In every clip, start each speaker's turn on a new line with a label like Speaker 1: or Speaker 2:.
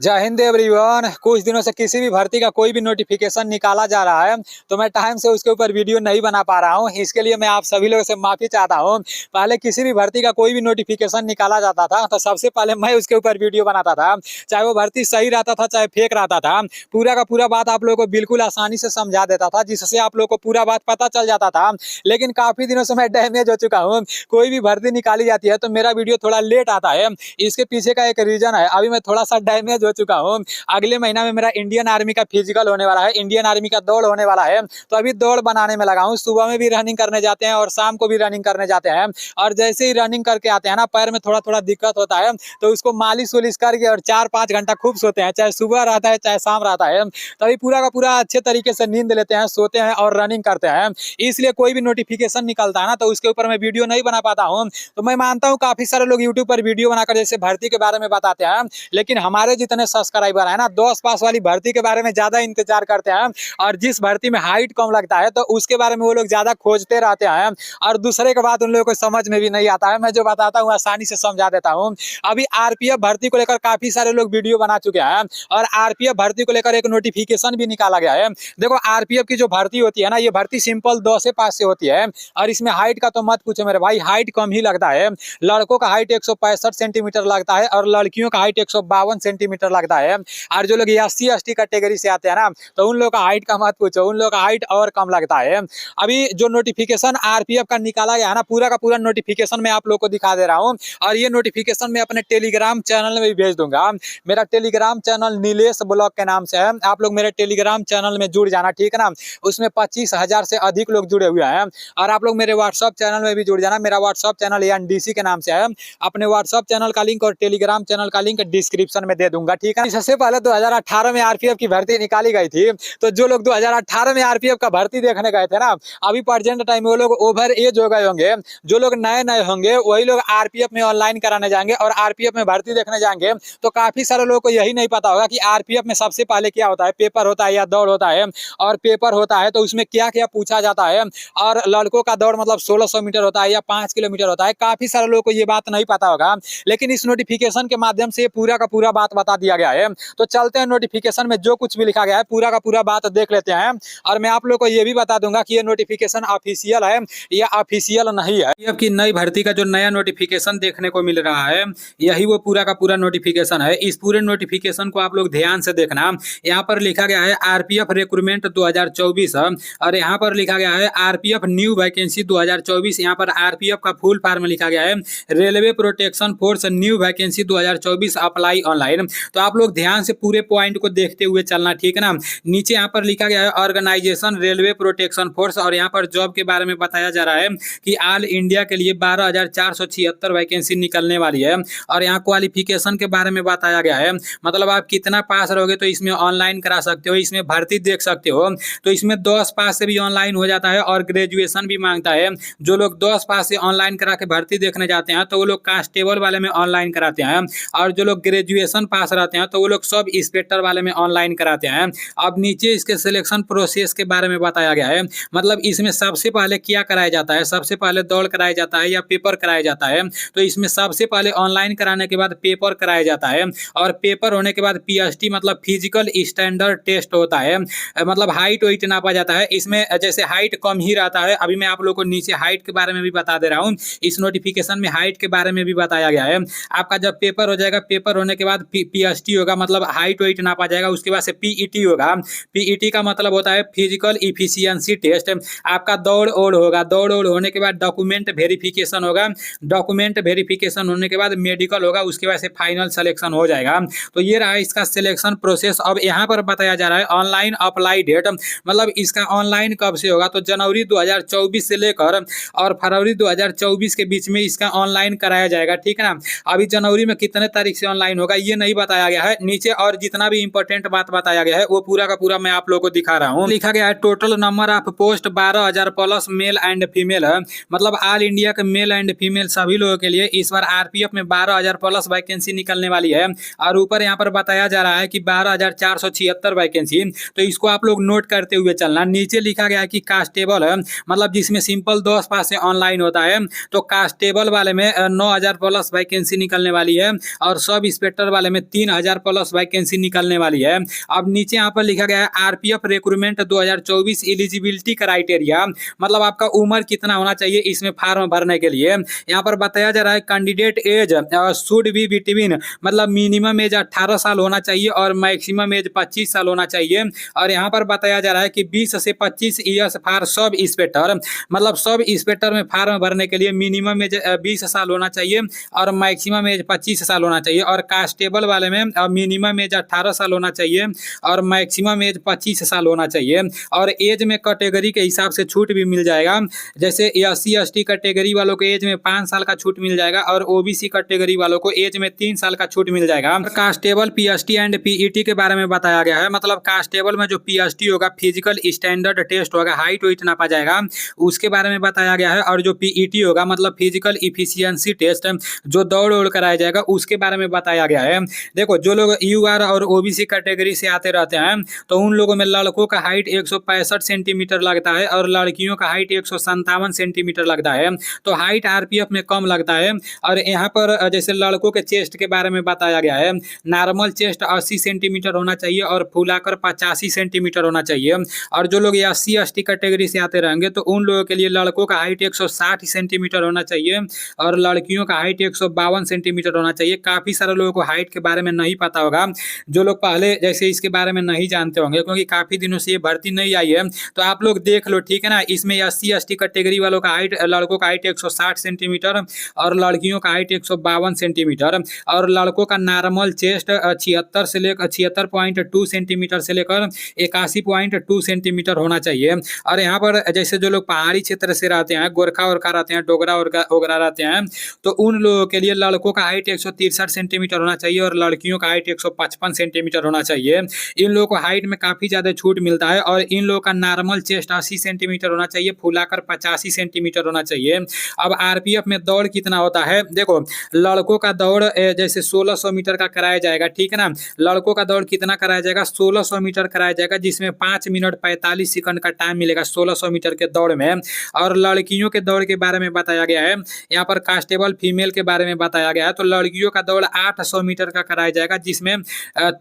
Speaker 1: जय हिंद एवरीवन। कुछ दिनों से किसी भी भर्ती का कोई भी नोटिफिकेशन निकाला जा रहा है तो मैं टाइम से उसके ऊपर वीडियो नहीं बना पा रहा हूं। इसके लिए मैं आप सभी लोगों से माफी चाहता हूं। पहले किसी भी भर्ती का कोई भी नोटिफिकेशन निकाला जाता था तो सबसे पहले मैं उसके ऊपर वीडियो बनाता था, चाहे वो भर्ती सही रहता था चाहे फेक रहता था। पूरा का पूरा बात आप लोगों को बिल्कुल आसानी से समझा देता था, जिससे आप लोग को पूरा बात पता चल जाता था। लेकिन काफी दिनों से मैं डैमेज हो चुका हूँ। कोई भी भर्ती निकाली जाती है तो मेरा वीडियो थोड़ा लेट आता है। इसके पीछे का एक रीजन है, अभी मैं थोड़ा सा डैमेज हो चुका हूँ। अगले महीना में मेरा इंडियन आर्मी का फिजिकल होने वाला है, इंडियन आर्मी का दौड़ होने वाला है। तो अभी दौड़ बनाने में लगा हूँ। सुबह में भी रनिंग करने जाते हैं और शाम को भी रनिंग करने जाते हैं। और जैसे ही रनिंग करके आते हैं ना, पैर में थोड़ा थोड़ा दिक्कत होता है तो उसको मालिश वालिश करके और 4-5 घंटा खूब सोते हैं, चाहे सुबह रहता है चाहे शाम रहता है। तभी पूरा का पूरा अच्छे तरीके से नींद लेते हैं, सोते हैं और रनिंग करते हैं। इसलिए कोई भी नोटिफिकेशन निकलता है ना तो उसके ऊपर मैं वीडियो नहीं बना पाता हूँ। तो मैं मानता हूँ काफी सारे लोग यूट्यूब पर वीडियो बनाकर जैसे भर्ती के बारे में बताते हैं, लेकिन हमारे जितने सब्सक्राइबर है ना 10 पास वाली भर्ती के बारे में ज्यादा इंतजार करते हैं। और जिस भर्ती में हाइट कम लगता है तो उसके बारे में वो लोग ज्यादा खोजते रहते हैं। और दूसरे के बाद उन लोगों को समझ में भी नहीं आता है। मैं जो बताता हूँ आसानी से समझा देता हूँ। अभी आरपीएफ भर्ती को लेकर काफी सारे लोग वीडियो बना चुके हैं और आरपीएफ भर्ती को लेकर एक नोटिफिकेशन भी निकाला गया है। देखो आरपीएफ की जो भर्ती होती है ना, ये भर्ती सिंपल 10 से पास से होती है। और इसमें हाइट का तो मत पूछो मेरे भाई, हाइट कम ही लगता है। लड़कों का हाइट 165 सेंटीमीटर लगता है और लड़कियों का हाइट 152 सेंटीमीटर लगता है। और जो लोग एससी एसटी कैटेगरी से आते हैं ना तो उन लोग का हाइट का मत पूछो, उन लोग का हाइट और कम लगता है। अभी जो नोटिफिकेशन आरपीएफ का निकाला गया है ना, पूरा का पूरा नोटिफिकेशन मैं आप लोग को दिखा दे रहा हूँ। और ये नोटिफिकेशन मैं अपने टेलीग्राम चैनल में भी भेज दूंगा। मेरा टेलीग्राम चैनल नीलेश ब्लॉग के नाम से है। आप लोग मेरे टेलीग्राम चैनल में जुड़ जाना, ठीक है ना। उसमें 25,000 से अधिक लोग जुड़े हुए हैं। और आप लोग मेरे व्हाट्सअप चैनल में भी जुड़ जाना। मेरा व्हाट्सअप चैनल एनडीसी के नाम से है। अपने व्हाट्सअप चैनल का लिंक और टेलीग्राम चैनल का लिंक डिस्क्रिप्शन में दे दूंगा, ठीक है। सबसे पहले 2018 में आरपीएफ की भर्ती निकाली गई थी। तो जो लोग 2018 में आरपीएफ का भर्ती देखने गए थे ना, अभी प्रेजेंट टाइम में वो लोग ओवर एज हो गए होंगे। जो लोग नए नए होंगे वही लोग आरपीएफ में ऑनलाइन कराने जाएंगे और आरपीएफ में भर्ती देखने जाएंगे। तो काफी सारे लोगों को यही नहीं पता होगा कि आरपीएफ में सबसे पहले क्या होता है, पेपर होता है या दौड़ होता है। और पेपर होता है तो उसमें क्या क्या पूछा जाता है। और लड़कों का दौड़ मतलब 1600 मीटर होता है या 5 किलोमीटर होता है। काफी सारे लोगों को ये बात नहीं पता होगा, लेकिन इस नोटिफिकेशन के माध्यम से पूरा का पूरा बात बता दिया गया है। तो चलते हैं नोटिफिकेशन में जो कुछ भी लिखा गया है पूरा का पूरा बात देख लेते हैं। और मैं आप लोग को ये भी बता दूंगा कि ये नोटिफिकेशन ऑफिशियल है या ऑफिशियल नहीं है। अब की नई भर्ती का जो नया नोटिफिकेशन देखने को मिल रहा है, यही वो पूरा का पूरा नोटिफिकेशन है। इस पूरे नोटिफिकेशन को आप लोग ध्यान से देखना। यहाँ पर लिखा गया है आरपीएफ रिक्रूटमेंट 2024 और यहाँ पर लिखा गया है आरपीएफ न्यू वैकेंसी 2024। यहाँ पर आरपीएफ का फुल फॉर्म लिखा गया है railway protection force new vacancy 2024 apply online. तो आप लोग ध्यान से पूरे पॉइंट को देखते हुए चलना, ठीक है ना। नीचे यहाँ पर लिखा गया है ऑर्गेनाइजेशन रेलवे प्रोटेक्शन फोर्स और यहाँ पर जॉब के बारे में बताया जा रहा है कि ऑल इंडिया के लिए 12,476 वैकेंसी निकलने वाली है। और यहाँ क्वालिफिकेशन के बारे में बताया गया है, मतलब आप कितना पास रहोगे तो इसमें ऑनलाइन करा सकते हो, इसमें भर्ती देख सकते हो। तो इसमें 10 पास से भी ऑनलाइन हो जाता है और ग्रेजुएशन भी मांगता है। जो लोग 10 पास से ऑनलाइन करा के भर्ती देखने जाते हैं तो वो लोग कांस्टेबल वाले में ऑनलाइन कराते हैं। और जो लोग ग्रेजुएशन पास रहते हैं तो वो लोग सब इंस्पेक्टर वाले में ऑनलाइन कराते हैं। अब नीचे इसके सिलेक्शन प्रोसेस के बारे में बताया गया है, मतलब इसमें सबसे पहले क्या कराया जाता है। सबसे पहले दौड़ कराया जाता है या पेपर कराया जाता है। तो इसमें सबसे पहले ऑनलाइन कराने के बाद पेपर कराया जाता है और पेपर होने के बाद पीएसटी मतलब फिजिकल स्टैंडर्ड टेस्ट होता है, मतलब हाइट वाइट नापा जाता है। इसमें जैसे हाइट कम ही रहता है। अभी मैं आप लोगों को नीचे हाइट के बारे में भी बता दे रहा हूँ। इस नोटिफिकेशन में हाइट के बारे में भी बताया गया है। आपका जब पेपर हो जाएगा, पेपर होने के बाद पीएसटी होगा, मतलब हाइट वाइट नापा जाएगा। उसके बाद से पीईटी होगा। पीईटी का मतलब होता है फिजिकल इफिशियंसी टेस्ट। आपका दौड़ ओड़ होगा, दौड़ ओड़ होने के बाद डॉक्यूमेंट वेरिफिकेशन होगा। डॉक्यूमेंट वेरिफिकेशन होने के बाद मेडिकल होगा, उसके बाद से फाइनल सिलेक्शन हो जाएगा। तो ये रहा इसका सिलेक्शन प्रोसेस। अब यहाँ पर बताया जा रहा है ऑनलाइन अप्लाई डेट, मतलब इसका ऑनलाइन कब से होगा। तो जनवरी 2024 से लेकर और फरवरी 2024 के बीच में इसका ऑनलाइन कराया जाएगा, ठीक है ना। अभी जनवरी में कितने तारीख से ऑनलाइन होगा ये नहीं बताया गया है। नीचे और जितना भी इंपॉर्टेंट बात बताया गया है वो पूरा का पूरा मैं आप लोगों को दिखा रहा हूँ। लिखा गया है total number of post 12,000 plus male and female है, मतलब ऑल इंडिया के मेल एंड फीमेल सभी लोगों के लिए इस बार आरपीएफ में 12,000 प्लस वैकेंसी निकलने वाली है। और ऊपर यहाँ पर बताया जा रहा है कि 12,476 वैकेंसी। तो इसको आप लोग नोट करते हुए चलना। नीचे लिखा गया है कि कांस्टेबल है, मतलब जिसमें सिंपल 10 पास से ऑनलाइन होता है। तो कांस्टेबल वाले में 9,000 प्लस वैकेंसी निकलने वाली है और सब इंस्पेक्टर वाले में 3000 प्लस वैकेंसी निकलने वाली है। अब नीचे यहाँ पर लिखा गया है आरपीएफ रिक्रूटमेंट 2024 एलिजिबिलिटी क्राइटेरिया, मतलब आपका उम्र कितना होना चाहिए इसमें फॉर्म भरने के लिए। यहाँ पर बताया जा रहा है candidate age should be between, मतलब मिनिमम एज 18 साल होना चाहिए और मैक्सिमम एज 25 साल होना चाहिए। और यहाँ पर बताया जा रहा है कि 20 से 25 ईयर्स फॉर सब इंस्पेक्टर, मतलब सब इंस्पेक्टर में फॉर्म भरने के लिए मिनिमम एज 20 साल होना चाहिए और मैक्सिमम एज 25 साल होना चाहिए। और कांस्टेबल वाले में मिनिमम एज 18 साल होना चाहिए और मैक्सिमम एज 25 साल होना चाहिए। और एज में कैटेगरी के हिसाब से छूट भी मिल जाएगा, जैसे SC ST कैटेगरी वालों को एज में 5 साल का छूट मिल जाएगा और OBC कैटेगरी वालों को एज में 3 साल का छूट मिल जाएगा। कांस्टेबल PST एंड PET के बारे में बताया गया है, मतलब कांस्टेबल में जो PST होगा फिजिकल स्टैंडर्ड टेस्ट होगा, हाइट वेट नापा जाएगा, उसके बारे में बताया गया है। और जो PET होगा मतलब फिजिकल इफिशियंसी टेस्ट, जो दौड़ ओड़ कराया जाएगा, उसके बारे में बताया गया है। देखो जो लोग UR और OBC कैटेगरी से आते रहते हैं तो उन लोगों में लड़कों का हाइट 165 सेंटीमीटर लगता है और लड़कियों का हाइट 157 सेंटीमीटर लगता है, तो हाइट आरपीएफ में कम लगता है। और यहाँ पर जैसे लड़कों के चेस्ट के बारे में बताया गया है, नॉर्मल चेस्ट 80 सेंटीमीटर होना चाहिए और फुलाकर 85 सेंटीमीटर होना चाहिए। और जो लोग SC ST कैटेगरी से आते रहेंगे तो उन लोगों के लिए लड़कों का हाइट 160 सेंटीमीटर होना चाहिए और लड़कियों का हाइट 152 सेंटीमीटर होना चाहिए। काफ़ी सारे लोगों को हाइट के बारे में नहीं पता होगा, जो लोग पहले जैसे इसके बारे में नहीं जानते होंगे क्योंकि काफ़ी दिनों से ये भर्ती नहीं आई है, तो आप लोग देख लो, ठीक है ना। इसमें SC ST कैटेगरी वालों का हाइट, लड़कों का हाइट 160 सेंटीमीटर और लड़कियों का हाइट 152 सेंटीमीटर और लड़कों का नॉर्मल चेस्ट 76.2 सेंटीमीटर से लेकर 81.2 सेंटीमीटर होना चाहिए। और यहाँ पर जैसे जो लोग पहाड़ी क्षेत्र से रहते हैं, गोरखा वोरखा रहते हैं, डोगरा वगैरह रहते हैं, तो उन लोगों के लिए लड़कों का हाइट 163 सेंटीमीटर होना चाहिए और लड़कियों का हाइट 155 सेंटीमीटर होना चाहिए। इन लोगों को हाइट में काफ़ी ज़्यादा छूट मिलता है। और इन लोगों का नॉर्मल चेस्ट 80 सेंटीमीटर होना चाहिए, फुलाकर 85 सेंटीमीटर होना चाहिए। अब आरपीएफ में दौड़ कितना होता है, देखो लड़कों का दौड़ जैसे 1600 मीटर का कराया जाएगा, ठीक है ना। लड़कों का दौड़ कितना कराया जाएगा, 1600 मीटर कराया जाएगा, जिसमें 5 मिनट 45 सेकंड का टाइम मिलेगा 1600 मीटर के दौड़ में। और लड़कियों के दौड़ के बारे में बताया गया है, यहाँ पर कांस्टेबल फीमेल के बारे में बताया गया है। तो लड़कियों का दौड़ 800 मीटर का कराया जाएगा, जिसमें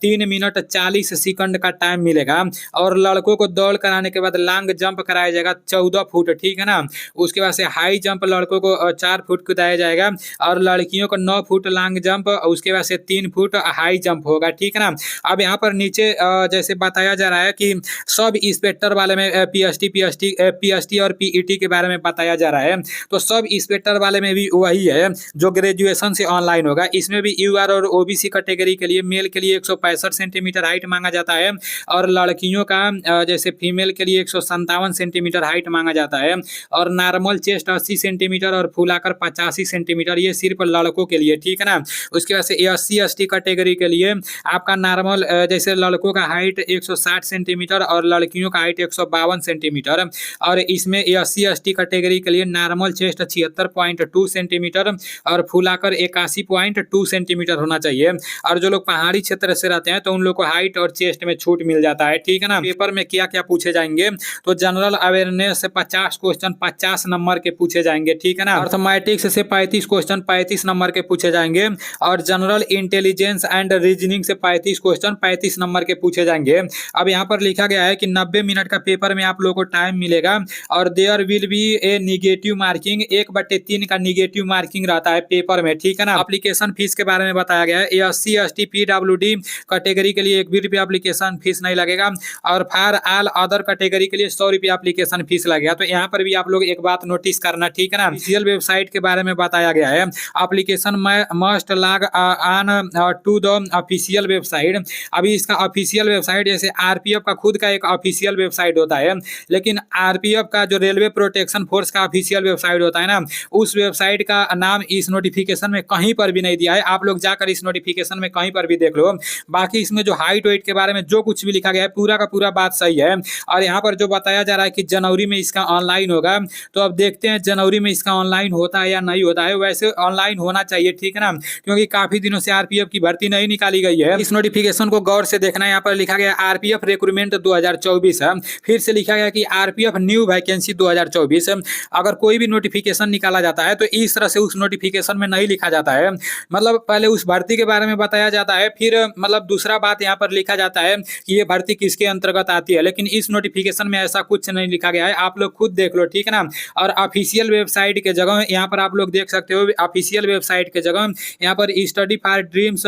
Speaker 1: 3 मिनट 40 सेकंड का टाइम मिलेगा। और लड़कों को दौड़ कराने के बाद लॉन्ग जंप कराया जाएगा 14 फुट, ठीक है ना। उसके बाद से हाई जंप लड़कों को 4 फुट कुदाया जाएगा और लड़कियों को 9 फुट लॉन्ग जंप, उसके बाद से 3 फुट हाई जंप होगा, ठीक है ना। अब यहाँ पर नीचे जैसे बताया जा रहा है कि सब इंस्पेक्टर वाले में PST और PET के बारे में बताया जा रहा है। तो सब इंस्पेक्टर वाले में भी वही है जो ग्रेजुएशन से ऑनलाइन होगा। इसमें भी UR और OBC कैटेगरी के लिए मेल के लिए 165 सेंटीमीटर हाइट मांगा जाता है और लड़कियों का जैसे फीमेल के लिए 157 सेंटीमीटर हाइट मांगा जाता है। और नॉर्मल चेस्ट 80 सेंटीमीटर और फुलाकर 85 सेंटीमीटर, ये सिर्फ लड़कों के लिए, ठीक है ना। उसके बाद से SC ST कैटेगरी के लिए आपका नॉर्मल जैसे लड़कों का हाइट 160 सेंटीमीटर और लड़कियों का हाइट 152 सेंटीमीटर। और इसमें SC ST कैटेगरी के लिए नॉर्मल चेस्ट 76.2 सेंटीमीटर और फुलाकर 81.2 सेंटीमीटर होना चाहिए। और जो लोग पहाड़ी क्षेत्र से रहते हैं तो उन लोग को हाइट और चेस्ट में छूट मिल जाता है, ठीक है ना। पेपर में क्या क्या पूछे जाएंगे, तो जनरल अवेयरनेस से 50 क्वेश्चन 50 नंबर के पूछे जाएंगे, ठीक है ना। अर्थमेटिक्स से 35 क्वेश्चन 35 नंबर के पूछे जाएंगे और जनरल इंटेलिजेंस एंड रीजनिंग से 35 क्वेश्चन 35 नंबर के पूछे जाएंगे। अब यहाँ पर लिखा गया है कि 90 मिनट का पेपर में आप लोगों को टाइम मिलेगा और there will be a negative marking, 1/3 का निगेटिव मार्किंग रहता है पेपर में, ठीक है ना। एप्लीकेशन फीस के बारे में बताया गया है, SC ST PWD कैटेगरी के लिए 1 भी रुपया एप्लीकेशन फीस नहीं लगेगा और फॉर ऑल अदर कैटेगरी के लिए 100 रुपया एप्लीकेशन फीस लगेगा। तो यहाँ पर भी आप लोग एक बात नोटिस करना, ठीक है ना। ऑफिशियल वेबसाइट के बारे में बताया गया है, application must log on to the official website. अभी इसका ऑफिशियल वेबसाइट जैसे आरपीएफ का खुद का एक ऑफिशियल वेबसाइट होता है, लेकिन आरपीएफ का जो रेलवे प्रोटेक्शन फोर्स का ऑफिशियल वेबसाइट होता है ना, उस वेबसाइट का नाम इस नोटिफिकेशन में कहीं पर भी नहीं दिया है। आप लोग जाकर इस नोटिफिकेशन में कहीं पर भी देख लो। बाकी इसमें जो हाइट वेट के बारे में जो कुछ भी लिखा गया है पूरा का पूरा बात सही है। और यहाँ पर जो बताया जा रहा है कि जनवरी में इसका ऑनलाइन होगा, तो अब देखते हैं जनवरी में इसका ऑनलाइन होता है या नहीं होता है। वैसे ऑनलाइन होना चाहिए, ठीक है ना, क्योंकि काफी दिनों से आरपीएफ की भर्ती नहीं निकाली गई है। इस नोटिफिकेशन को गौर से देखना। यहाँ पर लिखा गया आरपीएफ रिक्रूटमेंट 2024 है, फिर से लिखा गया कि आरपीएफ न्यू वैकेंसी 2024। अगर कोई भी नोटिफिकेशन निकाला जाता है तो इस तरह से उस नोटिफिकेशन में नहीं लिखा जाता है। मतलब पहले उस भर्ती के बारे में बताया बताया जाता है, फिर मतलब दूसरा बात यहाँ पर लिखा जाता है कि ये भर्ती किसके अंतर्गत आती है, लेकिन इस नोटिफिकेशन में ऐसा कुछ नहीं लिखा गया है। आप लोग खुद देख लो, ठीक है ना। और ऑफिशियल वेबसाइट के जगह यहाँ पर आप लोग देख सकते हो, ऑफिशियल वेबसाइट के जगह यहाँ पर स्टडी फॉर ड्रीम्स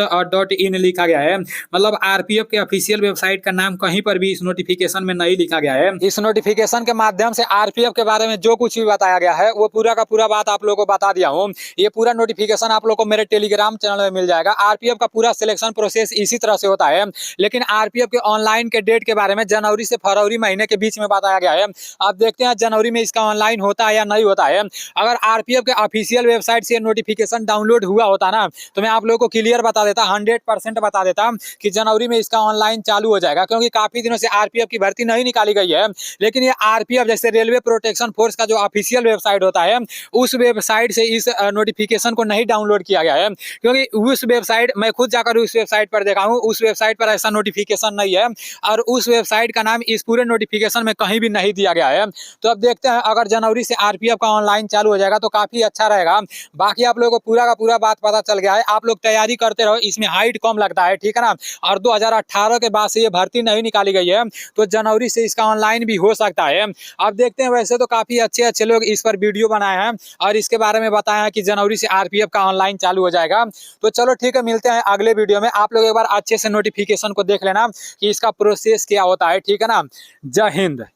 Speaker 1: .in लिखा गया है। मतलब आरपीएफ के ऑफिशियल वेबसाइट का नाम कहीं पर भी इस नोटिफिकेशन में नहीं लिखा गया है। इस नोटिफिकेशन के माध्यम से आरपीएफ के बारे में जो कुछ भी बताया गया है वो पूरा का पूरा बात आप लोगों को बता दिया हूँ। ये पूरा नोटिफिकेशन आप लोगों को मेरे टेलीग्राम चैनल में मिल जाएगा। आरपीएफ का पूरा सिलेक्शन प्रोसेस इसी तरह से होता है, लेकिन आरपीएफ के ऑनलाइन के डेट के बारे में जनवरी से फरवरी महीने के बीच में बताया गया है। आप देखते हैं जनवरी में इसका ऑनलाइन होता है या नहीं होता है। अगर आरपीएफ के ऑफिशियल वेबसाइट से नोटिफिकेशन डाउनलोड हुआ होता ना, तो मैं आप लोगों को क्लियर बता देता, 100% बता देता कि जनवरी में इसका ऑनलाइन चालू हो जाएगा, क्योंकि काफी दिनों से आरपीएफ की भर्ती नहीं निकाली गई है। लेकिन ये आरपीएफ जैसे रेलवे प्रोटेक्शन फोर्स का जो ऑफिशियल वेबसाइट होता है, उस वेबसाइट से इस नोटिफिकेशन को नहीं डाउनलोड किया गया है, क्योंकि उस वेबसाइट, मैं खुद जाकर उस वेबसाइट पर देखा हूँ, उस वेबसाइट पर ऐसा नोटिफिकेशन नहीं है और उस वेबसाइट का नाम इस पूरे नोटिफिकेशन में कहीं भी नहीं दिया गया है। तो अब देखते हैं, अगर जनवरी से आरपीएफ का ऑनलाइन चालू हो जाएगा तो काफी अच्छा रहेगा। बाकी आप लोगों को पूरा का पूरा बात पता चल गया है। आप लोग तैयारी करते रहो, इसमें हाइट कम लगता है, ठीक है ना। और 2018 के बाद से ये भर्ती नहीं निकाली गई है, तो जनवरी से इसका ऑनलाइन भी हो सकता है। अब देखते हैं, वैसे तो काफी अच्छे अच्छे लोग इस पर वीडियो बनाए हैं और इसके बारे में बताया है कि जनवरी से आरपीएफ का ऑनलाइन चालू हो जाएगा। तो चलो ठीक है, मिलते हैं अगले वीडियो में। आप लोग एक बार अच्छे से नोटिफिकेशन को देख लेना कि इसका प्रोसेस क्या होता है, ठीक है ना। जय हिंद।